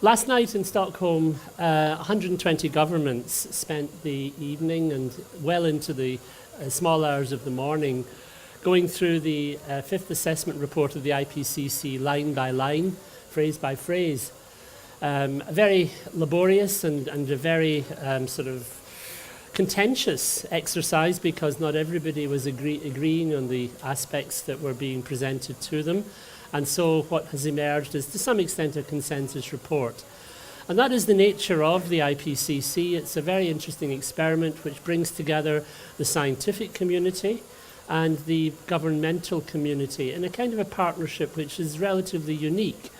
Last night in Stockholm, 120 governments spent the evening and well into the small hours of the morning going through the fifth assessment report of the IPCC line by line, phrase by phrase. A very laborious and a very sort of contentious exercise because not everybody was agreeing on the aspects that were being presented to them. And so what has emerged is to some extent a consensus report. And that is the nature of the IPCC. It's a very interesting experiment which brings together the scientific community and the governmental community in a kind of a partnership which is relatively unique.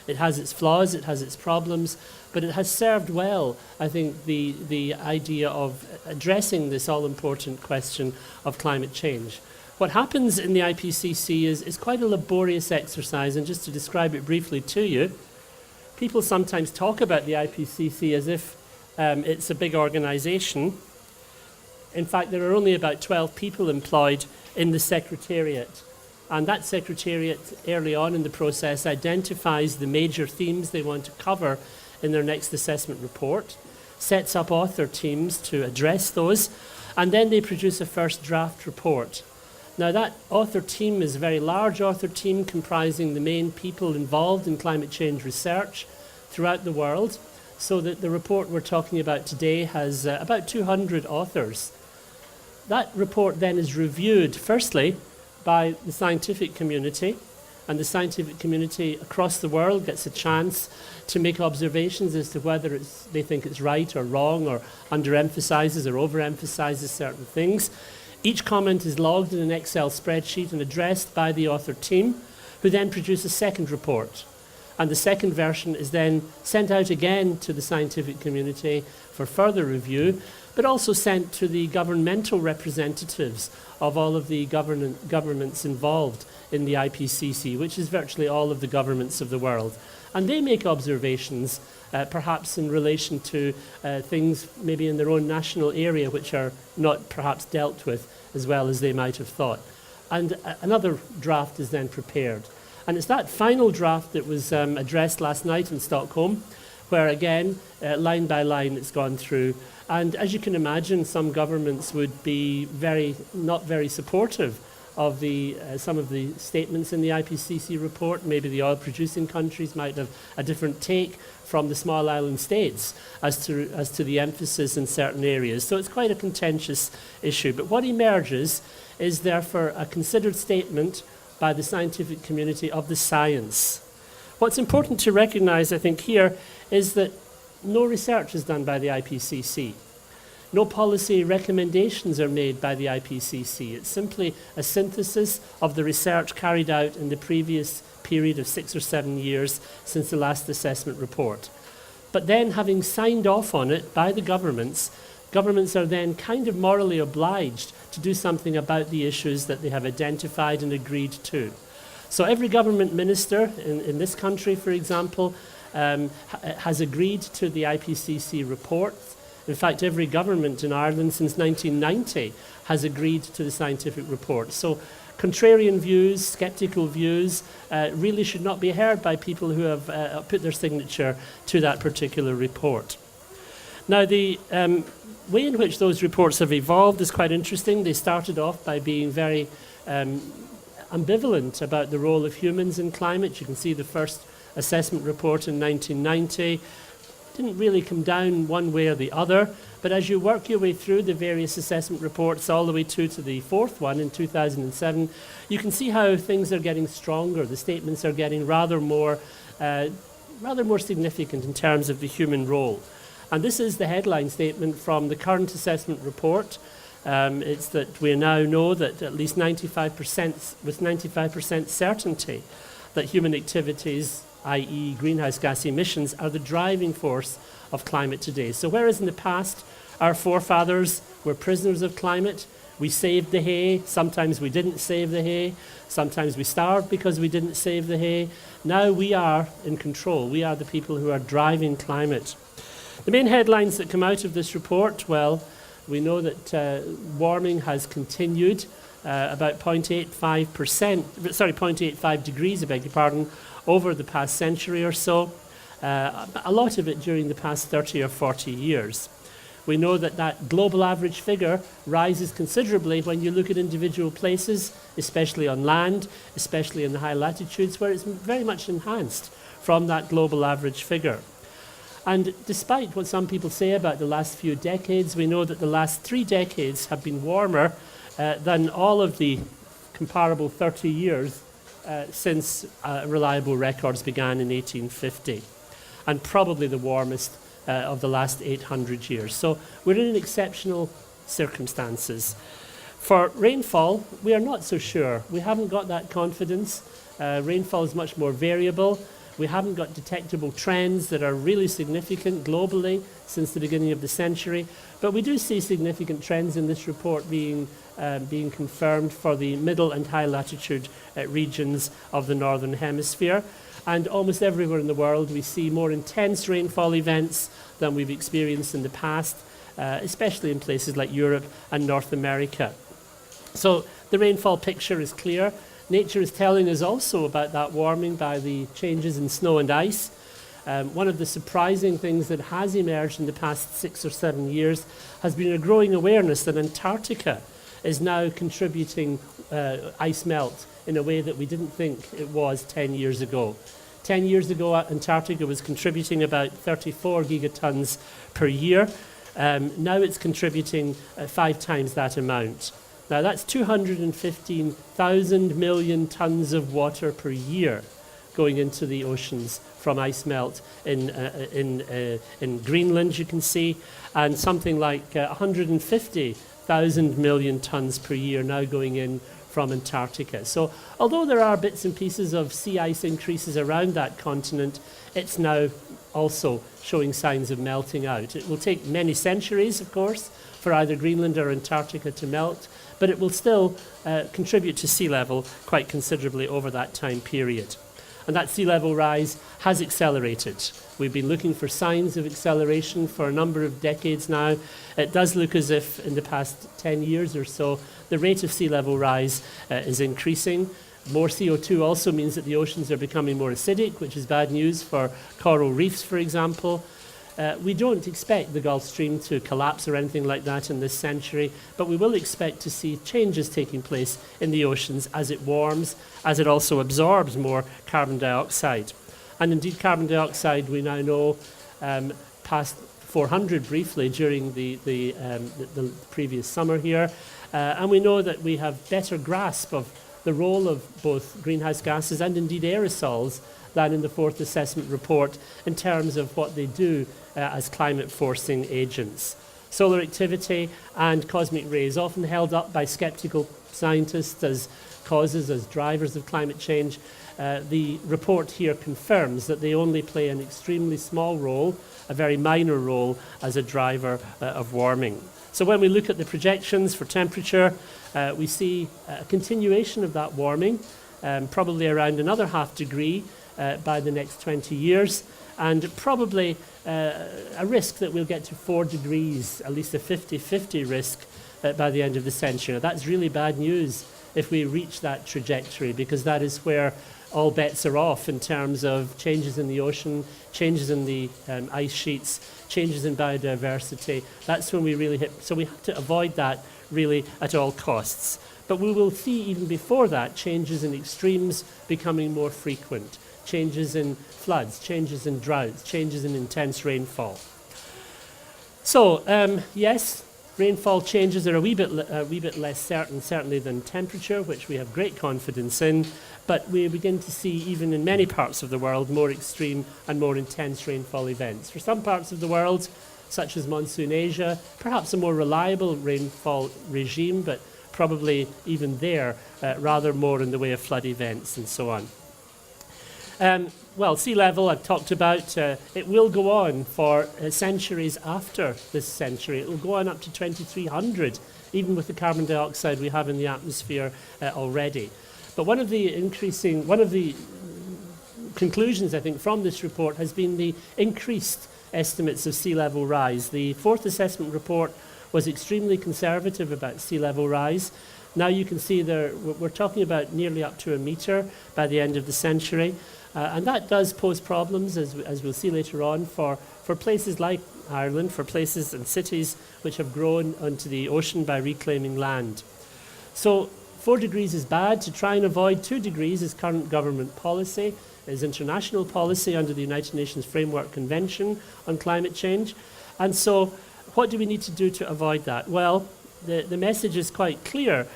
It has its flaws, it has its problems, but it has served well, I think, the idea of addressing this all-important question of climate change. What happens in the IPCC is quite a laborious exercise, and just to describe it briefly to you, people sometimes talk about the IPCC as if it's a big organisation. In fact, there are only about 12 people employed in the Secretariat, and that Secretariat early on in the process identifies the major themes they want to cover in their next assessment report, sets up author teams to address those, and then they produce a first draft report. Now that author team is a very large author team comprising the main people involved in climate change research throughout the world, so that the report we're talking about today has about 200 authors. That report then is reviewed firstly by the scientific community, and the scientific community across the world gets a chance to make observations as to whether they think it's right or wrong or underemphasizes or overemphasizes certain things. Each comment is logged in an Excel spreadsheet and addressed by the author team, who then produce a second report. And the second version is then sent out again to the scientific community for further review, but also sent to the governmental representatives of all of the governments involved in the IPCC, which is virtually all of the governments of the world. And they make observations, perhaps in relation to things maybe in their own national area which are not perhaps dealt with as well as they might have thought. And another draft is then prepared. And it's that final draft that was addressed last night in Stockholm, where again, line by line, it's gone through. And as you can imagine, some governments would be not very supportive of some of the statements in the IPCC report. Maybe the oil-producing countries might have a different take from the small island states as to the emphasis in certain areas. So it's quite a contentious issue. But what emerges is therefore a considered statement by the scientific community of the science. What's important to recognize, I think, here is that no research is done by the IPCC. No policy recommendations are made by the IPCC. It's simply a synthesis of the research carried out in the previous period of 6 or 7 years since the last assessment report. But then, having signed off on it by the governments are then kind of morally obliged to do something about the issues that they have identified and agreed to. So every government minister in this country, for example, has agreed to the IPCC report. In fact, every government in Ireland since 1990 has agreed to the scientific report. So contrarian views, sceptical views, really should not be heard by people who have put their signature to that particular report. Now, the way in which those reports have evolved is quite interesting. They started off by being very ambivalent about the role of humans in climate. You can see the first assessment report in 1990. Didn't really come down one way or the other, but as you work your way through the various assessment reports all the way to the fourth one in 2007, you can see how things are getting stronger. The statements are getting rather more significant in terms of the human role. And this is the headline statement from the current assessment report. It's that we now know that at least 95%, with 95% certainty, that human activities, i.e. greenhouse gas emissions, are the driving force of climate today. So whereas in the past our forefathers were prisoners of climate, we saved the hay, sometimes we didn't save the hay, sometimes we starved because we didn't save the hay, now we are in control. We are the people who are driving climate. The main headlines that come out of this report, well, we know that warming has continued about 0.85 degrees, over the past century or so. a lot of it during the past 30 or 40 years. We know that that global average figure rises considerably when you look at individual places, especially on land, especially in the high latitudes, where it's very much enhanced from that global average figure. And despite what some people say about the last few decades, we know that the last 3 decades have been warmer than all of the comparable 30 years since reliable records began in 1850, and probably the warmest of the last 800 years. So we're in exceptional circumstances. For rainfall, we are not so sure. We haven't got that confidence. Rainfall is much more variable. We haven't got detectable trends that are really significant globally since the beginning of the century. But we do see significant trends in this report being confirmed for the middle and high latitude regions of the Northern Hemisphere. And almost everywhere in the world we see more intense rainfall events than we've experienced in the past, especially in places like Europe and North America. So the rainfall picture is clear. Nature is telling us also about that warming by the changes in snow and ice. One of the surprising things that has emerged in the past 6 or 7 years has been a growing awareness that Antarctica is now contributing ice melt in a way that we didn't think it was 10 years ago. 10 years ago, Antarctica was contributing about 34 gigatons per year. Now it's contributing 5 times that amount. Now that's 215,000 million tons of water per year going into the oceans from ice melt in Greenland, you can see, and something like 150,000 million tons per year now going in from Antarctica. So although there are bits and pieces of sea ice increases around that continent, it's now also showing signs of melting out. It will take many centuries, of course, for either Greenland or Antarctica to melt, but it will still contribute to sea level quite considerably over that time period. And that sea level rise has accelerated. We've been looking for signs of acceleration for a number of decades now. It does look as if in the past 10 years or so, the rate of sea level rise is increasing. More CO2 also means that the oceans are becoming more acidic, which is bad news for coral reefs, for example. We don't expect the Gulf Stream to collapse or anything like that in this century, but we will expect to see changes taking place in the oceans as it warms, as it also absorbs more carbon dioxide. And indeed, carbon dioxide, we now know, passed 400 briefly during the previous summer here, and we know that we have better grasp of the role of both greenhouse gases and indeed aerosols than in the 4th assessment report in terms of what they do as climate forcing agents. Solar activity and cosmic rays, often held up by skeptical scientists as causes, as drivers of climate change. The report here confirms that they only play an extremely small role, a very minor role as a driver of warming. So when we look at the projections for temperature, we see a continuation of that warming, probably around another ½ degree by the next 20 years, and probably a risk that we'll get to 4 degrees, at least a 50-50 risk by the end of the century. Now, that's really bad news if we reach that trajectory, because that is where all bets are off in terms of changes in the ocean, changes in the ice sheets, changes in biodiversity. That's when we really hit. So we have to avoid that really at all costs. But we will see even before that changes in extremes becoming more frequent, changes in floods, changes in droughts, changes in intense rainfall. So yes, rainfall changes are a wee bit less certain, certainly, than temperature, which we have great confidence in, but we begin to see, even in many parts of the world, more extreme and more intense rainfall events. For some parts of the world, such as monsoon Asia, perhaps a more reliable rainfall regime, but probably even there, rather more in the way of flood events and so on. Well, sea level I've talked about. It will go on for centuries after this century. It will go on up to 2300, even with the carbon dioxide we have in the atmosphere already. But one of the conclusions, I think, from this report has been the increased estimates of sea level rise. The 4th assessment report was extremely conservative about sea level rise. Now you can see there we're talking about nearly up to 1 metre by the end of the century. And that does pose problems, as we'll see later on, for places like Ireland, for places and cities which have grown onto the ocean by reclaiming land. So 4 degrees is bad. To try and avoid 2 degrees is current government policy, is international policy under the United Nations Framework Convention on Climate Change. And so what do we need to do to avoid that? Well, the message is quite clear.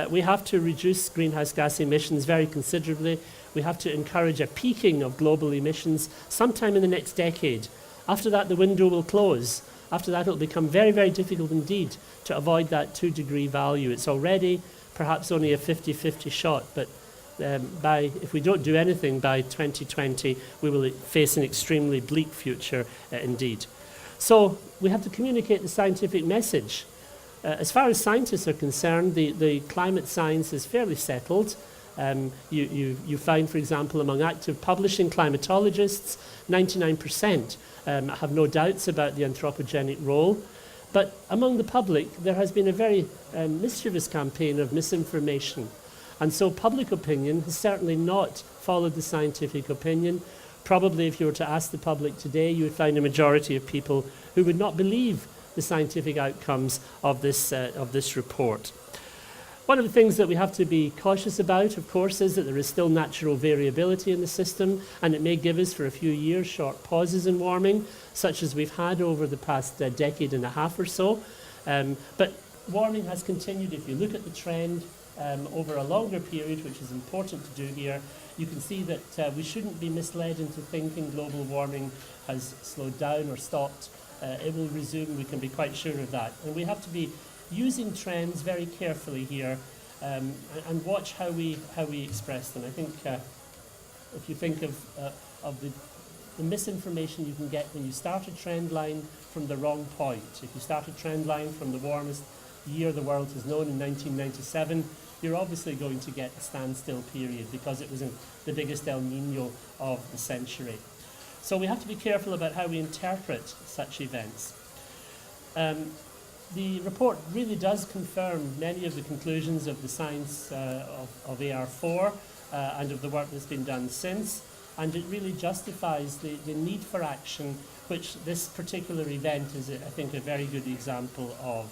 We have to reduce greenhouse gas emissions very considerably. We have to encourage a peaking of global emissions sometime in the next decade. After that, the window will close. After that, it'll become very, very difficult indeed to avoid that 2-degree value. It's already perhaps only a 50-50 shot, but if we don't do anything by 2020, we will face an extremely bleak future indeed. So we have to communicate the scientific message. As far as scientists are concerned, the climate science is fairly settled. You find, for example, among active publishing climatologists, 99% have no doubts about the anthropogenic role. But among the public, there has been a very mischievous campaign of misinformation. And so public opinion has certainly not followed the scientific opinion. Probably if you were to ask the public today, you would find a majority of people who would not believe the scientific outcomes of this report. One of the things that we have to be cautious about, of course, is that there is still natural variability in the system, and it may give us for a few years short pauses in warming, such as we've had over the past decade and a half or so. But warming has continued. If you look at the trend over a longer period, which is important to do here, you can see that we shouldn't be misled into thinking global warming has slowed down or stopped. It will resume, we can be quite sure of that. And we have to be using trends very carefully here and watch how we express them. I think if you think of the misinformation you can get when you start a trend line from the wrong point. If you start a trend line from the warmest year the world has known in 1997, you're obviously going to get a standstill period because it was in the biggest El Nino of the century. So we have to be careful about how we interpret such events. The report really does confirm many of the conclusions of the science of AR4 and of the work that's been done since, and it really justifies the need for action, which this particular event is, I think, a very good example of.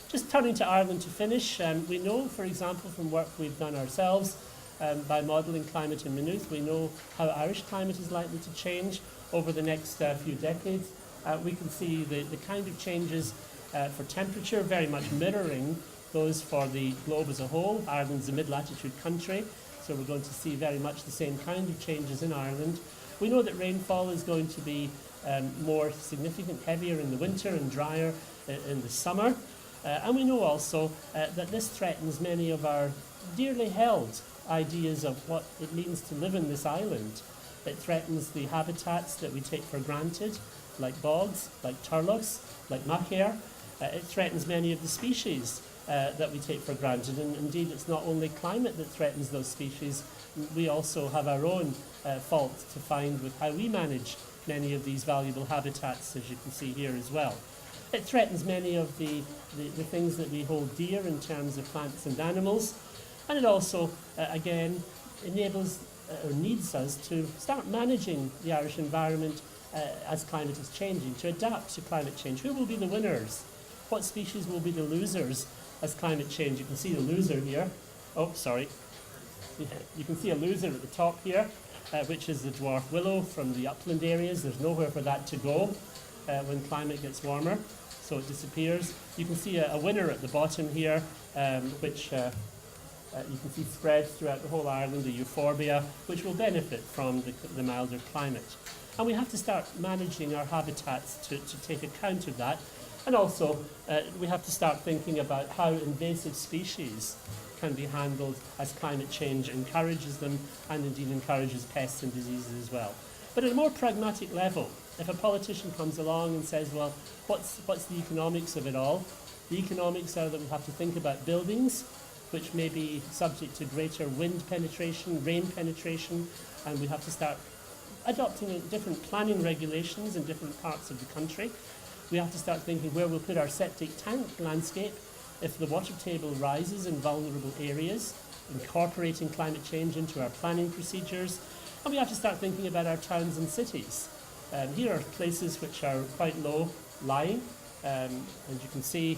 Just turning to Ireland to finish, we know, for example, from work we've done ourselves by modelling climate in Maynooth, we know how Irish climate is likely to change over the next few decades. We can see the kind of changes for temperature very much mirroring those for the globe as a whole. Ireland's a mid-latitude country, so we're going to see very much the same kind of changes in Ireland. We know that rainfall is going to be more significant, heavier in the winter and drier in the summer. And we know also that this threatens many of our dearly held ideas of what it means to live in this island. It threatens the habitats that we take for granted, like bogs, like turloughs, like machair. It threatens many of the species that we take for granted. And indeed, it's not only climate that threatens those species. We also have our own fault to find with how we manage many of these valuable habitats, as you can see here as well. It threatens many of the things that we hold dear in terms of plants and animals. And it also, again, enables or needs us to start managing the Irish environment as climate is changing, to adapt to climate change. Who will be the winners? What species will be the losers as climate change? You can see the loser here. Oh, sorry. You can see a loser at the top here, which is the dwarf willow from the upland areas. There's nowhere for that to go when climate gets warmer, so it disappears. You can see a winner at the bottom here, which you can see spreads throughout the whole island, the euphorbia, which will benefit from the milder climate. And we have to start managing our habitats to take account of that. And also, we have to start thinking about how invasive species can be handled as climate change encourages them and indeed encourages pests and diseases as well. But at a more pragmatic level, if a politician comes along and says, well, what's the economics of it all? The economics are that we have to think about buildings, which may be subject to greater wind penetration, rain penetration, and we have to start adopting different planning regulations in different parts of the country. We have to start thinking where we'll put our septic tank landscape if the water table rises in vulnerable areas, incorporating climate change into our planning procedures. And we have to start thinking about our towns and cities. Here are places which are quite low lying, and you can see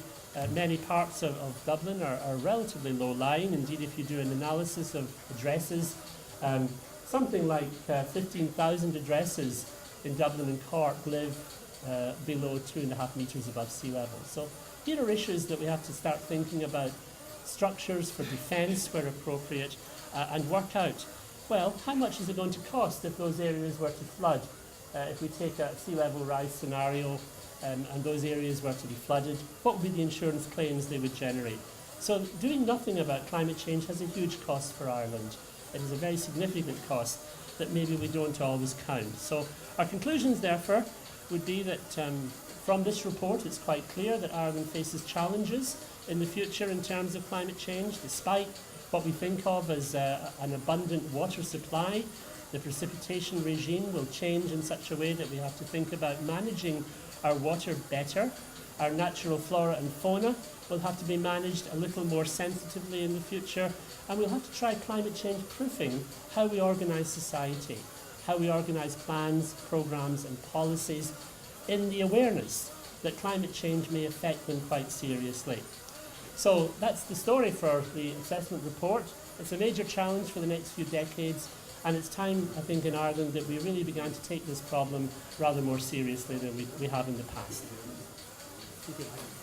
many parts of Dublin are relatively low lying. Indeed, if you do an analysis of addresses, something like 15,000 addresses in Dublin and Cork live below 2.5 metres above sea level. So here are issues that we have to start thinking about, structures for defence where appropriate, and work out, well, how much is it going to cost if those areas were to flood? If we take a sea level rise scenario and those areas were to be flooded, what would be the insurance claims they would generate? So doing nothing about climate change has a huge cost for Ireland. It is a very significant cost that maybe we don't always count. So our conclusions, therefore, would be that from this report it's quite clear that Ireland faces challenges in the future in terms of climate change. Despite what we think of as an abundant water supply, the precipitation regime will change in such a way that we have to think about managing our water better. Our natural flora and fauna will have to be managed a little more sensitively in the future, and we'll have to try climate change proofing how we organise society, how we organise plans, programmes and policies in the awareness that climate change may affect them quite seriously. So that's the story for the assessment report. It's a major challenge for the next few decades, and it's time, I think, in Ireland that we really began to take this problem rather more seriously than we have in the past. Thank you.